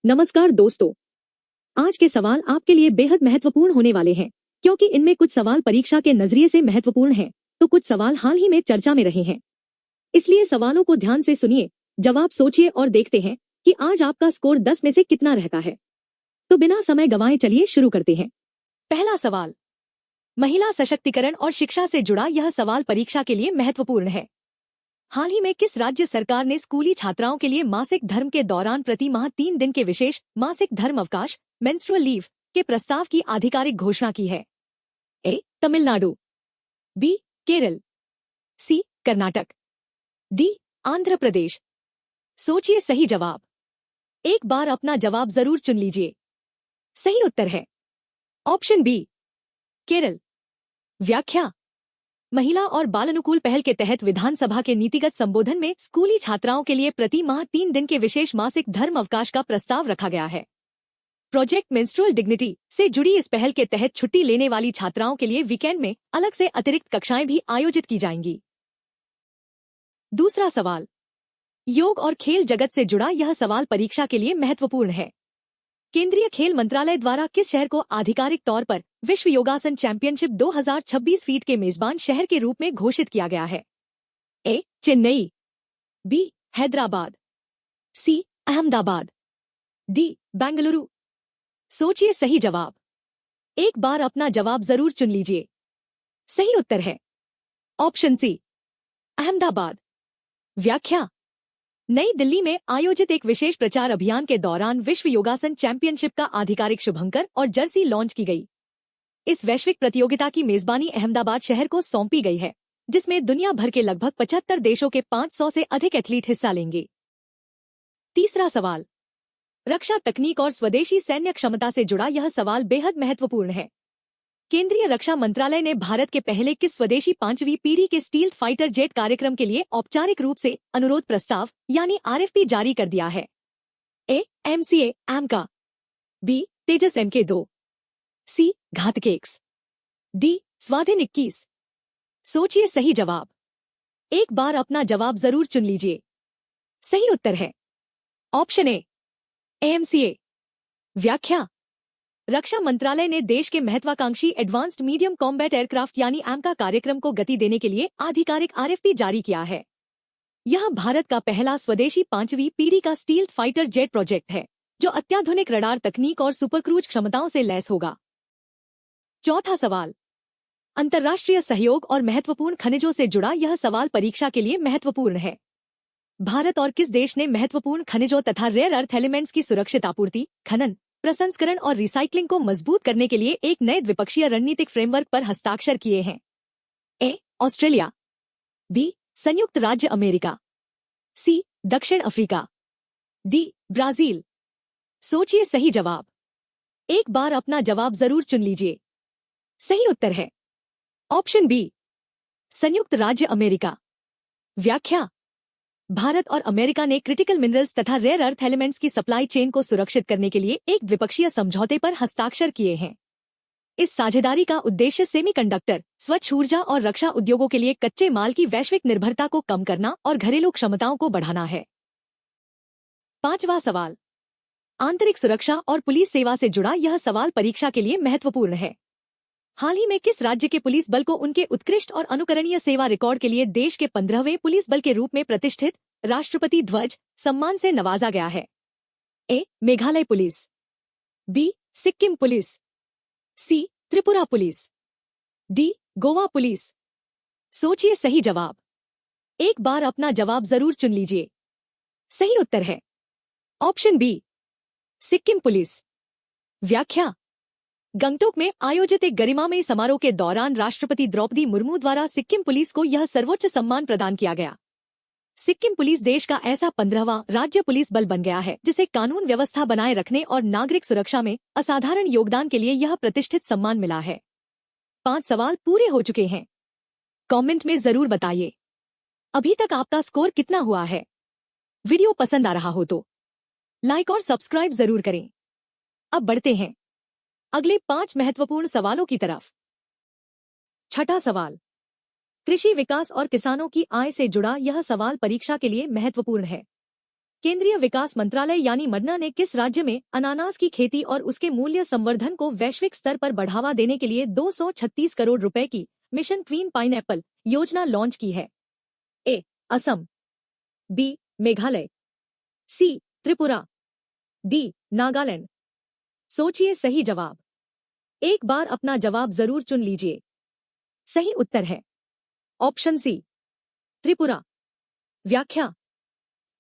नमस्कार दोस्तों। आज के सवाल आपके लिए बेहद महत्वपूर्ण होने वाले हैं, क्योंकि इनमें कुछ सवाल परीक्षा के नजरिए से महत्वपूर्ण हैं, तो कुछ सवाल हाल ही में चर्चा में रहे हैं। इसलिए सवालों को ध्यान से सुनिए, जवाब सोचिए और देखते हैं कि आज आपका स्कोर 10 में से कितना रहता है। तो बिना समय गंवाए चलिए शुरू करते हैं। पहला सवाल, महिला सशक्तिकरण और शिक्षा से जुड़ा यह सवाल परीक्षा के लिए महत्वपूर्ण है। हाल ही में किस राज्य सरकार ने स्कूली छात्राओं के लिए मासिक धर्म के दौरान प्रति माह 3 दिन के विशेष मासिक धर्म अवकाश मेंस्ट्रुअल लीव के प्रस्ताव की आधिकारिक घोषणा की है? ए. तमिलनाडु, बी. केरल, सी. कर्नाटक, डी. आंध्र प्रदेश। सोचिए सही जवाब। एक बार अपना जवाब जरूर चुन लीजिए। सही उत्तर है ऑप्शन बी, केरल। व्याख्या, महिला और बाल अनुकूल पहल के तहत विधानसभा के नीतिगत संबोधन में स्कूली छात्राओं के लिए प्रति माह 3 दिन के विशेष मासिक धर्म अवकाश का प्रस्ताव रखा गया है। प्रोजेक्ट मेंस्ट्रुअल डिग्निटी से जुड़ी इस पहल के तहत छुट्टी लेने वाली छात्राओं के लिए वीकेंड में अलग से अतिरिक्त कक्षाएं भी आयोजित की जाएंगी। दूसरा सवाल, योग और खेल जगत से जुड़ा यह सवाल परीक्षा के लिए महत्वपूर्ण है। केंद्रीय खेल मंत्रालय द्वारा किस शहर को आधिकारिक तौर पर विश्व योगासन चैंपियनशिप 2026 फीट के मेजबान शहर के रूप में घोषित किया गया है? ए. चेन्नई, बी. हैदराबाद, सी. अहमदाबाद, डी. बेंगलुरु। सोचिए सही जवाब। एक बार अपना जवाब जरूर चुन लीजिए। सही उत्तर है ऑप्शन सी, अहमदाबाद। व्याख्या, नई दिल्ली में आयोजित एक विशेष प्रचार अभियान के दौरान विश्व योगासन चैंपियनशिप का आधिकारिक शुभंकर और जर्सी लॉन्च की गई। इस वैश्विक प्रतियोगिता की मेजबानी अहमदाबाद शहर को सौंपी गई है, जिसमें दुनिया भर के लगभग 75 देशों के 500 से अधिक एथलीट हिस्सा लेंगे। तीसरा सवाल, रक्षा तकनीक और स्वदेशी सैन्य क्षमता से जुड़ा यह सवाल बेहद महत्वपूर्ण है। केंद्रीय रक्षा मंत्रालय ने भारत के पहले किस स्वदेशी 5वीं पीढ़ी के स्टील्थ फाइटर जेट कार्यक्रम के लिए औपचारिक रूप से अनुरोध प्रस्ताव यानी RFP जारी कर दिया है? A. MCA AMCA, B. Tejas MK2, C. Ghatak X, D. स्वाधीन 21। सोचिए सही जवाब। एक बार अपना जवाब जरूर चुन लीजिए। सही उत्तर है ऑप्शन ए, AMCA। व्याख्या, रक्षा मंत्रालय ने देश के महत्वाकांक्षी एडवांस्ड मीडियम कॉम्बैट एयरक्राफ्ट यानी AMCA कार्यक्रम को गति देने के लिए आधिकारिक RFP जारी किया है। यह भारत का पहला स्वदेशी 5वीं पीढ़ी का स्टील्थ फाइटर जेट प्रोजेक्ट है, जो अत्याधुनिक रडार तकनीक और सुपरक्रूज क्षमताओं से लैस होगा। चौथा सवाल, अंतर्राष्ट्रीय सहयोग और महत्वपूर्ण खनिजों से जुड़ा यह सवाल परीक्षा के लिए महत्वपूर्ण है। भारत और किस देश ने महत्वपूर्ण खनिजों तथा रेयर अर्थ एलिमेंट्स की सुरक्षित आपूर्ति, खनन, प्रसंस्करण और रिसाइक्लिंग को मजबूत करने के लिए एक नए द्विपक्षीय रणनीतिक फ्रेमवर्क पर हस्ताक्षर किए हैं? ए. Australia, B. संयुक्त राज्य अमेरिका, सी. दक्षिण अफ्रीका, डी. ब्राजील। सोचिए सही जवाब। एक बार अपना जवाब जरूर चुन लीजिए। सही उत्तर है ऑप्शन बी, संयुक्त राज्य अमेरिका। व्याख्या, भारत और अमेरिका ने क्रिटिकल मिनरल्स तथा रेयर अर्थ एलिमेंट्स की सप्लाई चेन को सुरक्षित करने के लिए एक द्विपक्षीय समझौते पर हस्ताक्षर किए हैं। इस साझेदारी का उद्देश्य सेमीकंडक्टर, स्वच्छ ऊर्जा और रक्षा उद्योगों के लिए कच्चे माल की वैश्विक निर्भरता को कम करना और घरेलू क्षमताओं को बढ़ाना है। पांचवा सवाल, आंतरिक सुरक्षा और पुलिस सेवा से जुड़ा यह सवाल परीक्षा के लिए महत्वपूर्ण है। हाल ही में किस राज्य के पुलिस बल को उनके उत्कृष्ट और अनुकरणीय सेवा रिकॉर्ड के लिए देश के 15वें पुलिस बल के रूप में प्रतिष्ठित राष्ट्रपति ध्वज सम्मान से नवाजा गया है? A. Meghalaya police, B. Sikkim police, C. Tripura police, D. Goa police. सोचिए सही जवाब। एक बार अपना जवाब जरूर चुन लीजिए। सही उत्तर है ऑप्शन बी, सिक्किम पुलिस। व्याख्या, गंगटोक में आयोजित एक गरिमामयी समारोह के दौरान राष्ट्रपति द्रौपदी मुर्मू द्वारा सिक्किम पुलिस को यह सर्वोच्च सम्मान प्रदान किया गया। सिक्किम पुलिस देश का ऐसा 15वां राज्य पुलिस बल बन गया है जिसे कानून व्यवस्था बनाए रखने और नागरिक सुरक्षा में असाधारण योगदान के लिए यह प्रतिष्ठित सम्मान मिला है। 5 सवाल पूरे हो चुके हैं। कमेंट में जरूर बताइए अभी तक आपका स्कोर कितना हुआ है। वीडियो पसंद आ रहा हो तो लाइक और सब्सक्राइब जरूर करें। अब बढ़ते हैं अगले 5 महत्वपूर्ण सवालों की तरफ। छठा सवाल, कृषि विकास और किसानों की आय से जुड़ा यह सवाल परीक्षा के लिए महत्वपूर्ण है। केंद्रीय विकास मंत्रालय यानी मडना ने किस राज्य में अनानास की खेती और उसके मूल्य संवर्धन को वैश्विक स्तर पर बढ़ावा देने के लिए 236 करोड़ रुपए की मिशन क्वीन पाइनएप्पल योजना लॉन्च की है? ए. असम, बी. मेघालय, सी. त्रिपुरा, डी. नागालैंड। सोचिए सही जवाब। एक बार अपना जवाब जरूर चुन लीजिए। सही उत्तर है ऑप्शन सी, त्रिपुरा। व्याख्या: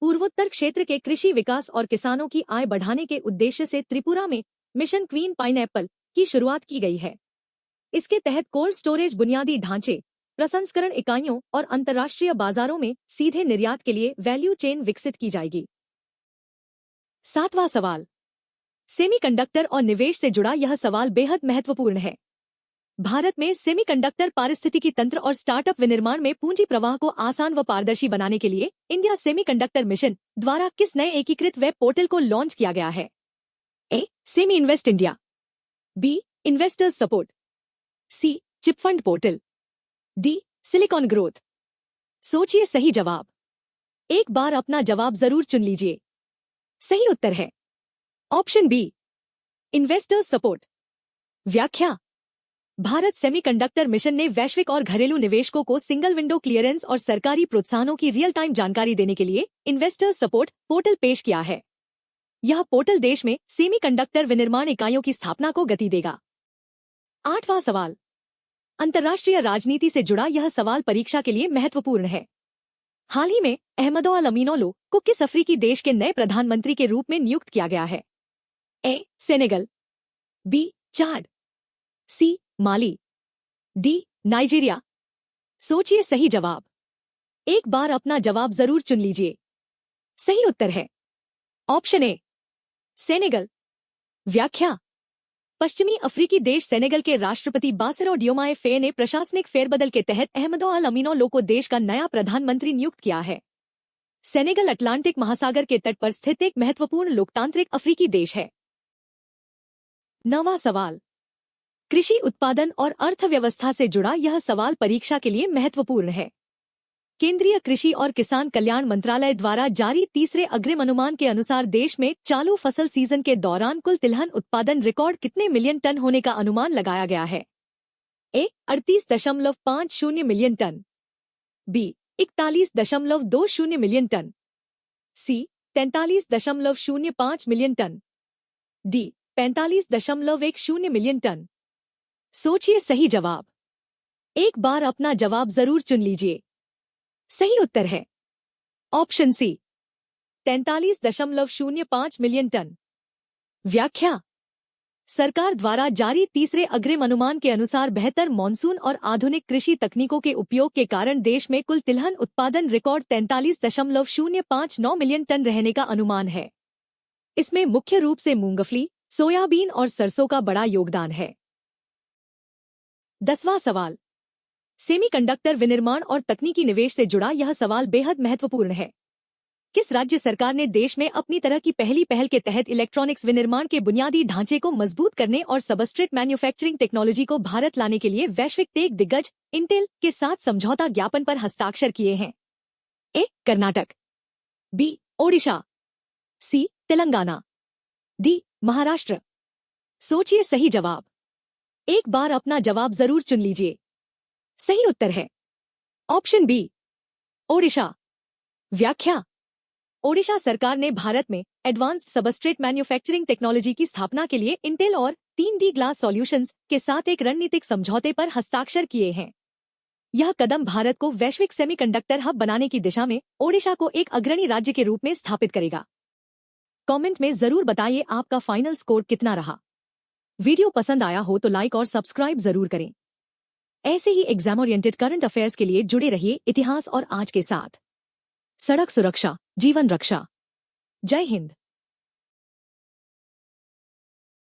पूर्वोत्तर क्षेत्र के कृषि विकास और किसानों की आय बढ़ाने के उद्देश्य से त्रिपुरा में मिशन क्वीन पाइनएप्पल की शुरुआत की गई है। इसके तहत कोल्ड स्टोरेज बुनियादी ढांचे, प्रसंस्करण इकाइयों और अंतर्राष्ट्रीय बाजारों में सीधे निर्यात के लिए वैल्यू चेन विकसित की जाएगी। 7वां सवाल। सेमीकंडक्टर और निवेश से जुड़ा यह सवाल बेहद महत्वपूर्ण है। भारत में सेमीकंडक्टर पारिस्थितिकी तंत्र और स्टार्टअप विनिर्माण में पूंजी प्रवाह को आसान व पारदर्शी बनाने के लिए इंडिया सेमीकंडक्टर मिशन द्वारा किस नए एकीकृत वेब पोर्टल को लॉन्च किया गया है? A. Semi invest India, B. Investors support, C. Chip fund portal, D. Silicon growth. सोचिए सही जवाब। एक बार अपना जवाब जरूर चुन लीजिए। सही उत्तर है ऑप्शन बी, इन्वेस्टर्स सपोर्ट। व्याख्या: भारत सेमीकंडक्टर मिशन ने वैश्विक और घरेलू निवेशकों को सिंगल विंडो क्लियरेंस और सरकारी प्रोत्साहनों की रियल टाइम जानकारी देने के लिए इन्वेस्टर्स सपोर्ट पोर्टल पेश किया है। यह पोर्टल देश में सेमीकंडक्टर विनिर्माण इकाइयों की स्थापना को गति देगा। 8वां सवाल। अंतर्राष्ट्रीय राजनीति से जुड़ा यह सवाल परीक्षा के लिए महत्वपूर्ण है। हाल ही में अहमदो अल अमीनोलो को किस अफ्रीकी देश के नए प्रधानमंत्री के रूप में नियुक्त किया गया है? A. Senegal, B. Chad, C. Mali, D. Nigeria. सोचिए सही जवाब। एक बार अपना जवाब जरूर चुन लीजिए। सही उत्तर है ऑप्शन ए, सेनेगल। व्याख्या: पश्चिमी अफ्रीकी देश सेनेगल के राष्ट्रपति बासिरो डियोमाए फेए ने प्रशासनिक फेरबदल के तहत अहमदो अल अमीनोलो को देश का नया प्रधानमंत्री नियुक्त किया है। सेनेगल अटलांटिक महासागर के तट पर स्थित एक महत्वपूर्ण लोकतांत्रिक अफ्रीकी देश है। 9वां सवाल। कृषि उत्पादन और अर्थव्यवस्था से जुड़ा यह सवाल परीक्षा के लिए महत्वपूर्ण है। केंद्रीय कृषि और किसान कल्याण मंत्रालय द्वारा जारी तीसरे अग्रिम अनुमान के अनुसार देश में चालू फसल सीजन के दौरान कुल तिलहन उत्पादन रिकॉर्ड कितने मिलियन टन होने का अनुमान लगाया गया है? A. 38.50 million tonne, B. 41.20 million tonne, C. 43.05 million tonne, D. 45.10 million tonne. सोचिए सही जवाब। एक बार अपना जवाब जरूर चुन लीजिए। सही उत्तर है ऑप्शन सी, 43.05 मिलियन टन। व्याख्या: सरकार द्वारा जारी तीसरे अग्रिम अनुमान के अनुसार बेहतर मॉनसून और आधुनिक कृषि तकनीकों के उपयोग के कारण देश में कुल तिलहन उत्पादन रिकॉर्ड 43.059 मिलियन टन रहने का अनुमान है। इसमें मुख्य रूप से मूंगफली, सोयाबीन और सरसों का बड़ा योगदान है। 10वां सवाल। सेमीकंडक्टर विनिर्माण और तकनीकी निवेश से जुड़ा यह सवाल बेहद महत्वपूर्ण है। किस राज्य सरकार ने देश में अपनी तरह की पहली पहल के तहत इलेक्ट्रॉनिक्स विनिर्माण के बुनियादी ढांचे को मजबूत करने और सबस्ट्रेट मैन्युफैक्चरिंग टेक्नोलॉजी को भारत लाने के लिए वैश्विक टेक दिग्गज इंटेल के साथ समझौता ज्ञापन पर हस्ताक्षर किए हैं? ए. कर्नाटक, बी. ओडिशा, सी. तेलंगाना, डी. महाराष्ट्र। सोचिए सही जवाब। एक बार अपना जवाब जरूर चुन लीजिए। सही उत्तर है ऑप्शन बी, ओडिशा। व्याख्या: ओडिशा सरकार ने भारत में एडवांस्ड सबस्ट्रेट मैन्युफैक्चरिंग टेक्नोलॉजी की स्थापना के लिए इंटेल और 3D ग्लास सॉल्यूशंस के साथ एक रणनीतिक समझौते पर हस्ताक्षर किए हैं। यह कदम भारत को वैश्विक सेमीकंडक्टर हब बनाने की दिशा में ओडिशा को एक अग्रणी राज्य के रूप में स्थापित करेगा। कमेंट में जरूर बताइए आपका फाइनल स्कोर कितना रहा। वीडियो पसंद आया हो तो लाइक और सब्सक्राइब जरूर करें। ऐसे ही एग्जाम ओरिएंटेड करंट अफेयर्स के लिए जुड़े रहिए इतिहास और आज के साथ। सड़क सुरक्षा, जीवन रक्षा। जय हिंद।